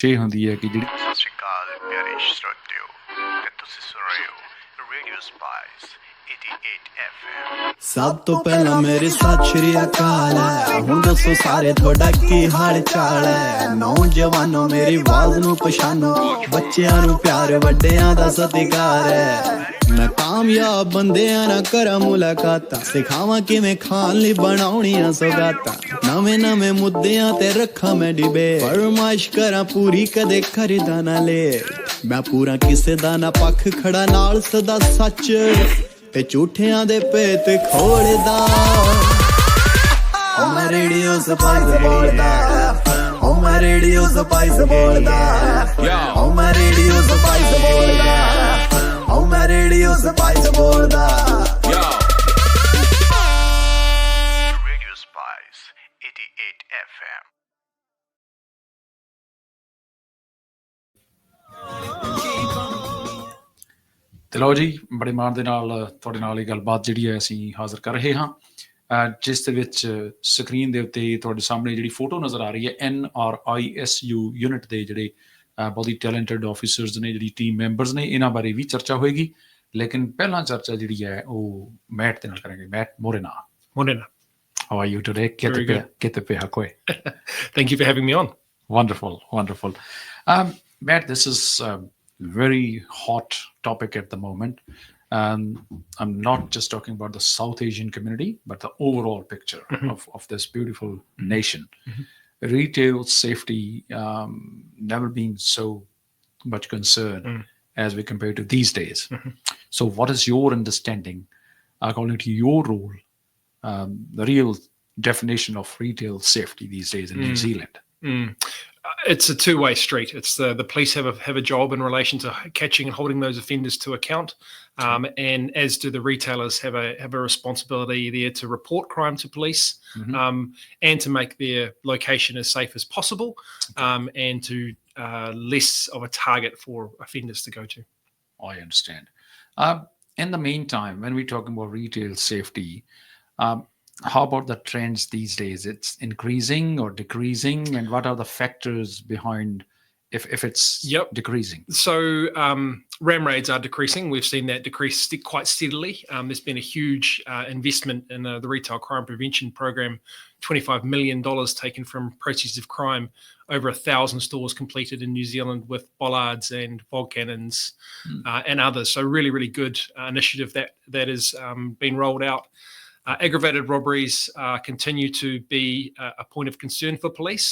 ਇਹ ਹੁੰਦੀ ਹੈ ਕਿ ਜਿਹੜੀ ਸਤਿ ਸ਼੍ਰੀ ਅਕਾਲ ਪਿਆਰੇ ਸਰੋਤਿਓ ਤੇ ਤੁਸੀਂ ਸੁਣ ਰਹੇ ਹੋ ਰੇਡੀਓ ਸਪਾਈਸ 88 FM। ਸਭ ਤੋਂ ਪਹਿਲਾਂ ਮੇਰੀ ਸਤਿ ਸ਼੍ਰੀ ਅਕਾਲ ਹੈ। ਹੁਣ ਦੱਸੋ ਸਾਰੇ ਤੁਹਾਡਾ ਕੀ ਹਾਲ ਚਾਲ ਹੈ। ਨੌਜਵਾਨੋ ਮੇਰੀ ਆਵਾਜ਼ ਨੂੰ ਪਛਾਣੋ, ਬੱਚਿਆਂ ਨੂੰ ਪਿਆਰ ਵੱਡਿਆਂ ਦਾ ਸਤਿਕਾਰ ਹੈ। ਮੈਂ ਕਾਮਯਾਬ ਬੰਦਿਆਂ ਨਾਲ ਕਰਾਂ ਮੁਲਾਕਾਤਾਂ, ਸਿਖਾਵਾਂ ਕਿਵੇਂ ਖਾਣ ਲਈ ਬਣਾਉਣੀਆਂ ਸੌਗਾਤਾਂ। ਨਵੇਂ ਮੁੱਦਿਆਂ ਤੇ ਰੱਖਾਂ ਮੈਂ ਡਿਬੇਟ, ਫਰਮਾਇਸ਼ ਕਰਾਂ ਪੂਰੀ ਕਦੇ ਖਰੀਦਾ ਨਾ ਲੈ। ਮੈਂ ਪੂਰਾ ਕਿਸੇ ਦਾ ਨਾ ਪੱਖ ਖੜਾ, ਨਾਲ ਸਦਾ ਸੱਚ ਤੇ ਝੂਠਿਆਂ ਦੇ ਭੇਤ ਖੋਲਦਾ। ਓ ਮੈਂ ਰੇਡੀਓ ਸਪਾਈਸ ਬੋਲਦਾ, ਓ ਮੈਂ ਰੇਡੀਓ ਸਪਾਈਸ ਬੋਲਦਾ, ਓ ਮੈਂ ਰੇਡੀਓ ਸਪਾਈਸ ਬੋਲਦਾ, ਓ ਮੈਂ ਰੇਡੀਓ ਸਪਾਈਸ ਬੋਲਦਾ। Radio spice 88 FM। ਤੇ ਲਓ ਜੀ, ਬੜੇ ਮਾਣ ਦੇ ਨਾਲ ਤੁਹਾਡੇ ਨਾਲ ਇਹ ਗੱਲਬਾਤ ਜਿਹੜੀ ਹੈ ਅਸੀਂ ਹਾਜ਼ਰ ਕਰ ਰਹੇ ਹਾਂ, ਜਿਸ ਦੇ ਵਿੱਚ ਸਕਰੀਨ ਦੇ ਉੱਤੇ ਤੁਹਾਡੇ ਸਾਹਮਣੇ ਜਿਹੜੀ ਫੋਟੋ ਨਜ਼ਰ ਆ ਰਹੀ ਹੈ NRISU ਯੂਨਿਟ ਦੇ ਜਿਹੜੇ ਬਹੁਤ ਹੀ ਟੈਲੈਂਟਡ ਆਫਿਸਰਸ ਨੇ, ਜਿਹੜੀ ਟੀਮ ਮੈਂਬਰਸ ਨੇ, ਇਹਨਾਂ ਬਾਰੇ ਵੀ ਚਰਚਾ ਹੋਏਗੀ। ਲੇਕਿਨ ਪਹਿਲਾਂ ਚਰਚਾ ਜਿਹੜੀ ਹੈ ਉਹ ਮੈਟ ਦੇ ਨਾਲ ਕਰਾਂਗੇ। Matt Morena, how are you today? Kete pe hakoi. Thank you for having me on. Wonderful. Matt, this is very hot topic at the moment. I'm not just talking about the South Asian community, but the overall picture of this beautiful nation. Retail safety never been so much concern as we compare to these days. So what is your understanding, according to your role, the real definition of retail safety these days in New Zealand? It's a two-way street. It's the police have a job in relation to catching and holding those offenders to account, and as do the retailers have a responsibility there to report crime to police, and to make their location as safe as possible, and to less of a target for offenders to go to. I understand. In the meantime, when we're talking about retail safety, how about the trends these days? It's increasing or decreasing, and what are the factors behind if it's decreasing? So ram raids are decreasing. We've seen that decrease quite steadily. There's been a huge investment in the retail crime prevention program, $25 million taken from proceeds of crime, over 1,000 stores completed in New Zealand with bollards and fog cannons and others. So really, really good initiative that has been rolled out. Aggravated robberies continue to be a point of concern for police.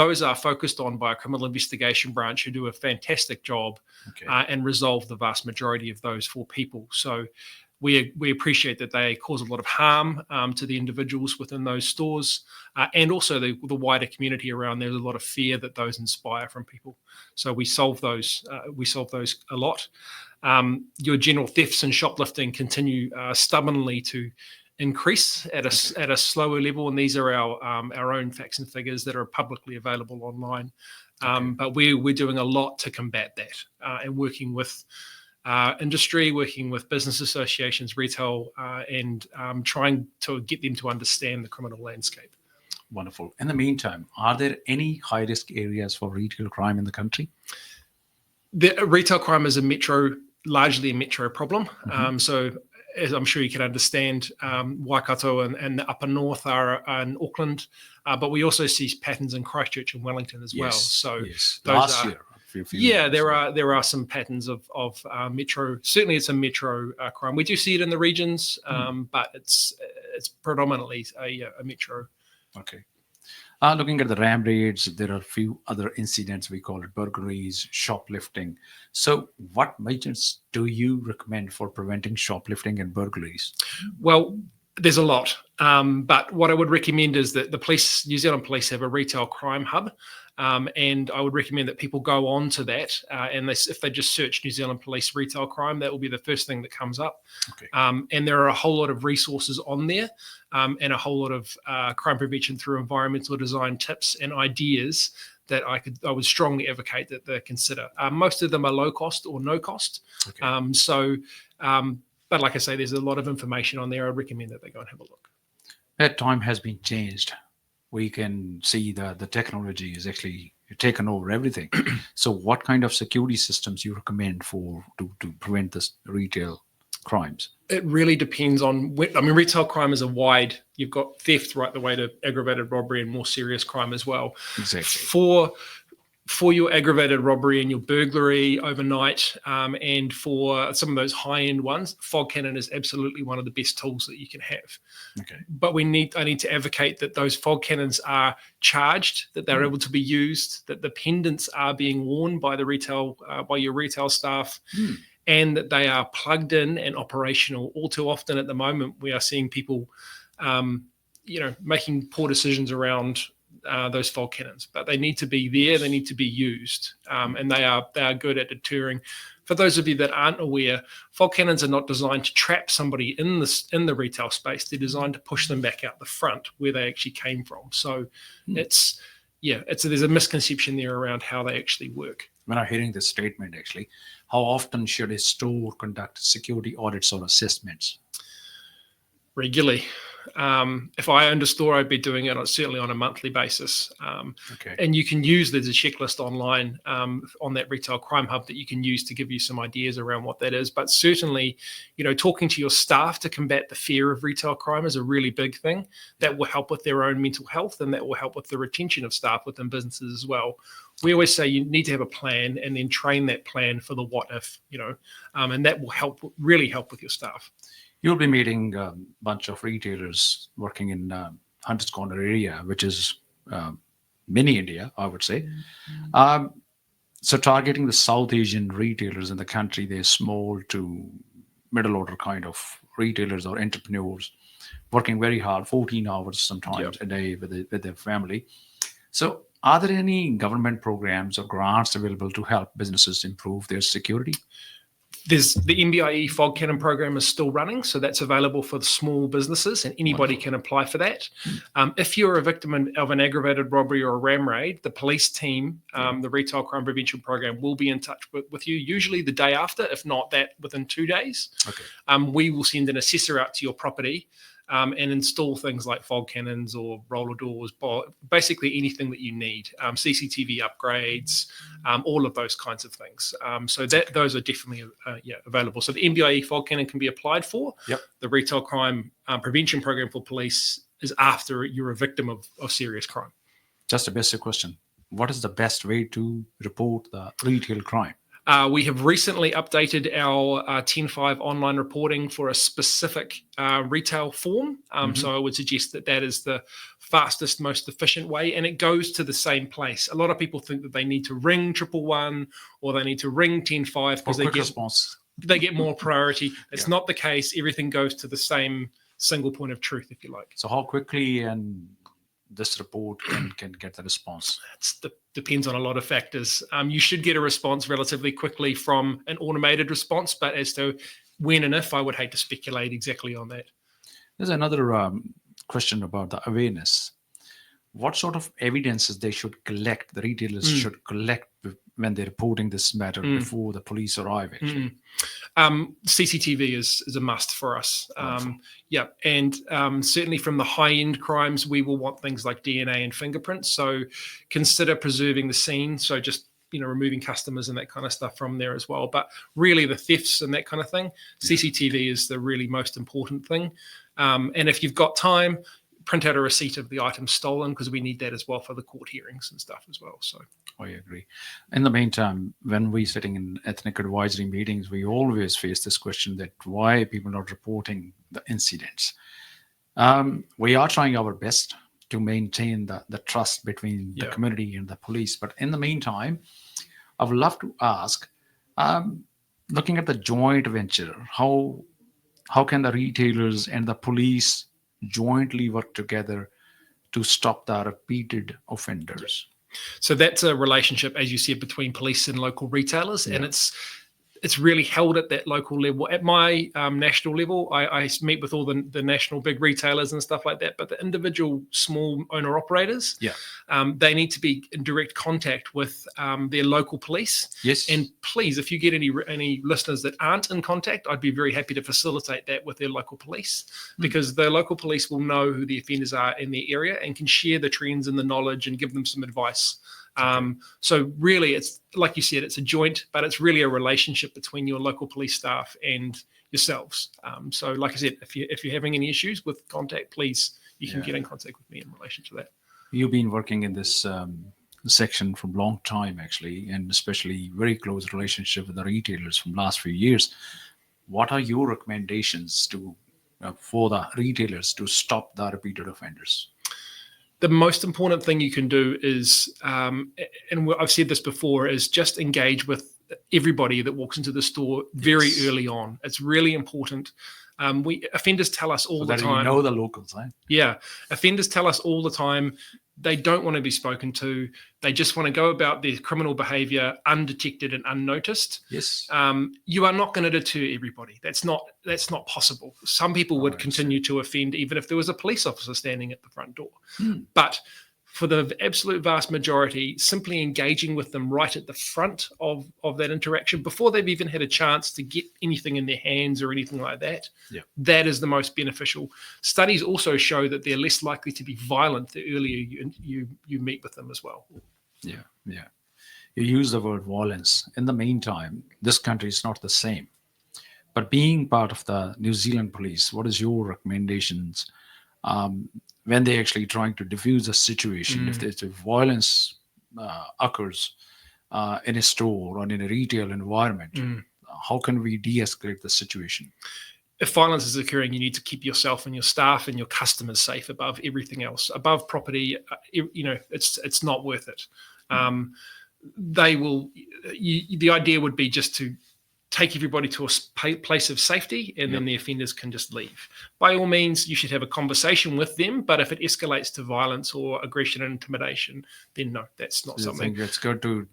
Those are focused on by a criminal investigation branch who do a fantastic job and resolve the vast majority of those for people. So we appreciate that they cause a lot of harm to the individuals within those stores, and also the wider community around. There's a lot of fear that those inspire from people. So we solve those a lot. Your general thefts and shoplifting continue stubbornly to increase at a slower level, and these are our own facts and figures that are publicly available online. But we're doing a lot to combat that, and working with industry, working with business associations, retail, and trying to get them to understand the criminal landscape. Wonderful. In the meantime, are there any high-risk areas for retail crime in the country? The retail crime is largely a metro problem. So as I'm sure you can understand, Waikato and the upper north are in Auckland, but we also see patterns in Christchurch and Wellington as well. So last year, there are some patterns of metro. Certainly, it's a metro crime. We do see it in the regions, but it's predominantly a metro. Okay. Looking at the ram raids, there are a few other incidents. We call it burglaries, shoplifting. So what measures do you recommend for preventing shoplifting and burglaries? Well, there's a lot. But what I would recommend is that New Zealand Police have a retail crime hub. And I would recommend that people go on to that. And if they just search New Zealand Police retail crime, that will be the first thing that comes up. And there are a whole lot of resources on there, and a whole lot of crime prevention through environmental design tips and ideas that I would strongly advocate that they consider. Most of them are low cost or no cost. But like I say, there's a lot of information on there. I recommend that they go and have a look. That time has been changed. We can see that the technology is actually You've taken over everything. So what kind of security systems you recommend to prevent this retail crimes? It really depends on. Retail crime is a wide. You've got theft right the way to aggravated robbery and more serious crime as well. Exactly. For your aggravated robbery and your burglary overnight, and for some of those high-end ones, fog cannon is absolutely one of the best tools that you can have. Okay. But I need to advocate that those fog cannons are charged, that they're able to be used, that the pendants are being worn by your retail staff, and that they are plugged in and operational. All too often at the moment, we are seeing people, making poor decisions around those fog cannons, but they need to be there. They need to be used, and they are good at deterring. For those of you that aren't aware, fog cannons are not designed to trap somebody in the retail space. They're designed to push them back out the front where they actually came from. So there's a misconception there around how they actually work. When I'm hearing this statement, actually, how often should a store conduct security audits or assessments? Regularly. If I owned a store, I'd be doing it certainly on a monthly basis. Okay. And you can there's a checklist online on that Retail Crime Hub that you can use to give you some ideas around what that is. But certainly, talking to your staff to combat the fear of retail crime is a really big thing. That will help with their own mental health, and that will help with the retention of staff within businesses as well. We always say you need to have a plan and then train that plan for the what if, and that will really help with your staff. You'll be meeting a bunch of retailers working in Hunters Corner area, which is mini India, I would say. So targeting the South Asian retailers in the country, they're small to middle order kind of retailers or entrepreneurs working very hard, 14 hours sometimes a day with their family. So are there any government programs or grants available to help businesses improve their security? There's the NBIE fog cannon program is still running, so that's available for the small businesses, and anybody can apply for that. If you're a victim of an aggravated robbery or a ram raid, the police team, the Retail Crime Prevention Program, will be in touch with you, usually the day after, if not that within 2 days. Okay. We will send an assessor out to your property and install things like fog cannons or roller doors, basically anything that you need, CCTV upgrades, all of those kinds of things. So those are definitely available. So the NBIE fog cannon can be applied for. Yep. The Retail Crime Prevention Program for police is after you're a victim of serious crime. Just a basic question. What is the best way to report the retail crime? We have recently updated our 10.5 online reporting for a specific retail form. So I would suggest that is the fastest, most efficient way, and it goes to the same place. A lot of people think that they need to ring 111 or they need to ring 10.5 because they get more priority. That's not the case. Everything goes to the same single point of truth, if you like. So how quickly and this report can get the response? Depends on a lot of factors. You should get a response relatively quickly from an automated response, but as to when and if, I would hate to speculate exactly on that. There's another question about the awareness. What sort of evidences they should collect, the retailers should collect when they're reporting this matter before the police arrive, actually? CCTV is a must for us. And certainly from the high-end crimes, we will want things like DNA and fingerprints. So consider preserving the scene. So just removing customers and that kind of stuff from there as well. But really the thefts and that kind of thing, CCTV is the really most important thing. And if you've got time, print out a receipt of the item stolen, because we need that as well for the court hearings and stuff as well. So I agree. In the meantime, when we're sitting in ethnic advisory meetings, we always face this question that why people not reporting the incidents. We are trying our best to maintain the trust between the community and the police. But in the meantime, I would love to ask, looking at the joint venture, how can the retailers and the police jointly work together to stop the repeated offenders? So that's a relationship, as you said, between police and local retailers, and it's really held at that local level. At my national level, I meet with all the national big retailers and stuff like that, but the individual small owner operators, they need to be in direct contact with their local police. Yes. And please, if you get any listeners that aren't in contact, I'd be very happy to facilitate that with their local police, because the local police will know who the offenders are in their area and can share the trends and the knowledge and give them some advice So really, it's like you said, it's a joint, but it's really a relationship between your local police staff and yourselves. So like I said, if you're having any issues with contact, please, you can get in contact with me in relation to that. You've been working in this section for a long time, actually, and especially very close relationship with the retailers from last few years. What are your recommendations for the retailers to stop the repeated offenders? The most important thing you can do is, and I've said this before, is just engage with everybody that walks into the store very early on. It's really important. Offenders tell us all the time. You know the locals, right? Yeah, offenders tell us all the time they don't want to be spoken to. They just want to go about their criminal behavior undetected and unnoticed. Yes. You are not going to deter everybody. That's not possible. Some people would continue to offend even if there was a police officer standing at the front door. But for the absolute vast majority, simply engaging with them right at the front of that interaction before they've even had a chance to get anything in their hands or anything like that, that is the most beneficial. Studies also show that they're less likely to be violent the earlier you meet with them as well. Yeah. You use the word violence. In the meantime, this country is not the same. But being part of the New Zealand police, what is your recommendations when they're actually trying to diffuse a situation? If there's a violence occurs in a store or in a retail environment, how can we de-escalate the situation? If violence is occurring, you need to keep yourself and your staff and your customers safe above everything else. Above property, it's not worth it. The idea would be just to take everybody to a place of safety, and then the offenders can just leave. By all means, you should have a conversation with them, but if it escalates to violence or aggression and intimidation, then no, that's not something. I think it's good to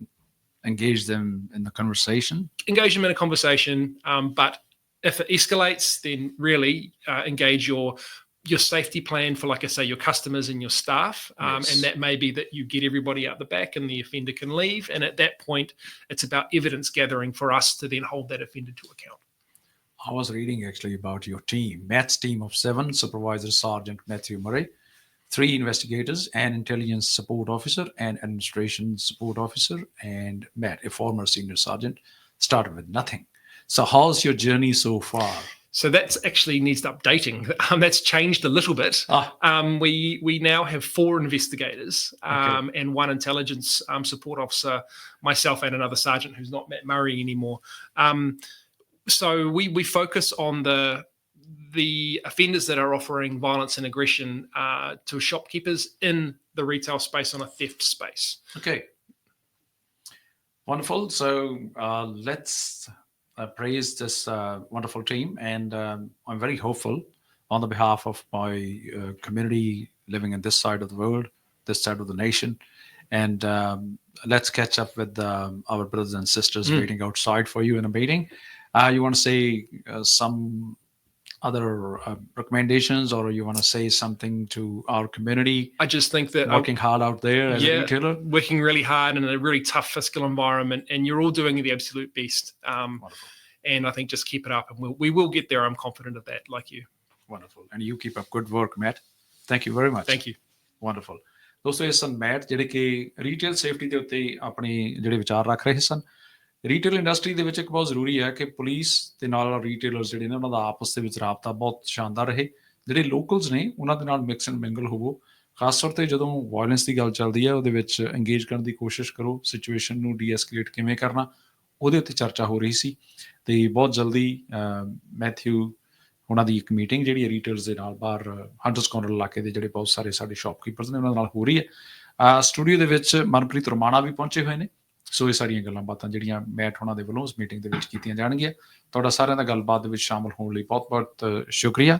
engage them in the conversation? Engage them in a conversation, but if it escalates, then really engage your safety plan for, like I say, your customers and your staff. And that may be that you get everybody out the back and the offender can leave. And at that point, it's about evidence gathering for us to then hold that offender to account. I was reading actually about your team, Matt's team of 7, Supervisor Sergeant Matthew Murray, 3 investigators, an intelligence support officer, an administration support officer, and Matt, a former senior sergeant, started with nothing. So how's your journey so far? So that's actually needs updating. That's changed a little bit. We now have 4 investigators and 1 intelligence support officer, myself and another sergeant who's not Matt Murray anymore. So we focus on the offenders that are offering violence and aggression to shopkeepers in the retail space on a theft space. Okay. Wonderful. So let's praise this wonderful team, and I'm very hopeful on the behalf of my community living in this side of the world, this side of the nation, and let's catch up with our brothers and sisters waiting outside for you in a meeting. You want to say some other recommendations, or you want to say something to our community? I just think that working hard out there as a retailer, working really hard in a really tough fiscal environment, and you're all doing the absolute best. And I think just keep it up, and we will get there. I'm confident of that, like you. Wonderful. And you keep up good work, Matt. Thank you very much. Thank you. Wonderful. ਦੋਸਤੋ ਇਹ ਸਨ mat ਜਿਹੜੇ ਕਿ retail safety ਦੇ ਉੱਤੇ ਆਪਣੀ ਜਿਹੜੇ ਵਿਚਾਰ ਰੱਖ ਰਹੇ ਸਨ। ਰੀਟੇਲ ਇੰਡਸਟਰੀ ਦੇ ਵਿੱਚ ਇੱਕ ਬਹੁਤ ਜ਼ਰੂਰੀ ਹੈ ਕਿ ਪੁਲਿਸ ਦੇ ਨਾਲ ਰੀਟੇਲਰਸ ਜਿਹੜੇ ਨੇ ਉਹਨਾਂ ਦਾ ਆਪਸ ਦੇ ਵਿੱਚ ਰਾਬਤਾ ਬਹੁਤ ਸ਼ਾਨਦਾਰ ਰਹੇ। ਜਿਹੜੇ ਲੋਕਲਸ ਨੇ ਉਹਨਾਂ ਦੇ ਨਾਲ ਮਿਕਸ ਐਂਡ ਮਿੰਗਲ ਹੋਵੋ। ਖਾਸ ਤੌਰ ਤੇ ਜਦੋਂ ਵਾਇਲੈਂਸ ਦੀ ਗੱਲ ਚੱਲਦੀ ਹੈ ਉਹਦੇ ਵਿੱਚ ਇੰਗੇਜ ਕਰਨ ਦੀ ਕੋਸ਼ਿਸ਼ ਕਰੋ। ਸਿਚੁਏਸ਼ਨ ਨੂੰ ਡੀਐਸਕੇਲੇਟ ਕਿਵੇਂ ਕਰਨਾ ਉਹਦੇ ਉੱਤੇ ਚਰਚਾ ਹੋ ਰਹੀ ਸੀ, ਤੇ ਬਹੁਤ ਜਲਦੀ ਮੈਥਿਊ ਉਹਨਾਂ ਦੀ ਇੱਕ ਮੀਟਿੰਗ ਜਿਹੜੀ ਰੀਟੇਲਰਸ ਦੇ ਨਾਲ ਬਾਹਰ ਹੰਟਰਸ ਕਾਰਨਰ ਇਲਾਕੇ ਦੇ ਜਿਹੜੇ ਬਹੁਤ ਸਾਰੇ ਸਾਡੇ ਸ਼ਾਪਕੀਪਰਸ ਨੇ ਉਹਨਾਂ ਨਾਲ ਹੋ ਰਹੀ ਹੈ। ਸਟੂਡੀਓ ਦੇ ਵਿੱਚ ਮਨਪ੍ਰੀਤ ਰਮਾਣਾ ਵੀ ਪਹੁੰਚੇ ਹੋਏ ਨੇ। ਸੋ ਇਹ ਸਾਰੀਆਂ ਗੱਲਾਂ ਬਾਤਾਂ ਜਿਹੜੀਆਂ ਮੈਟ ਉਹਨਾਂ ਦੇ ਵੱਲੋਂ ਉਸ ਮੀਟਿੰਗ ਦੇ ਵਿੱਚ ਕੀਤੀਆਂ ਜਾਣਗੀਆਂ। ਤੁਹਾਡਾ ਸਾਰਿਆਂ ਦਾ ਗੱਲਬਾਤ ਦੇ ਵਿੱਚ ਸ਼ਾਮਲ ਹੋਣ ਲਈ ਬਹੁਤ ਬਹੁਤ ਸ਼ੁਕਰੀਆ।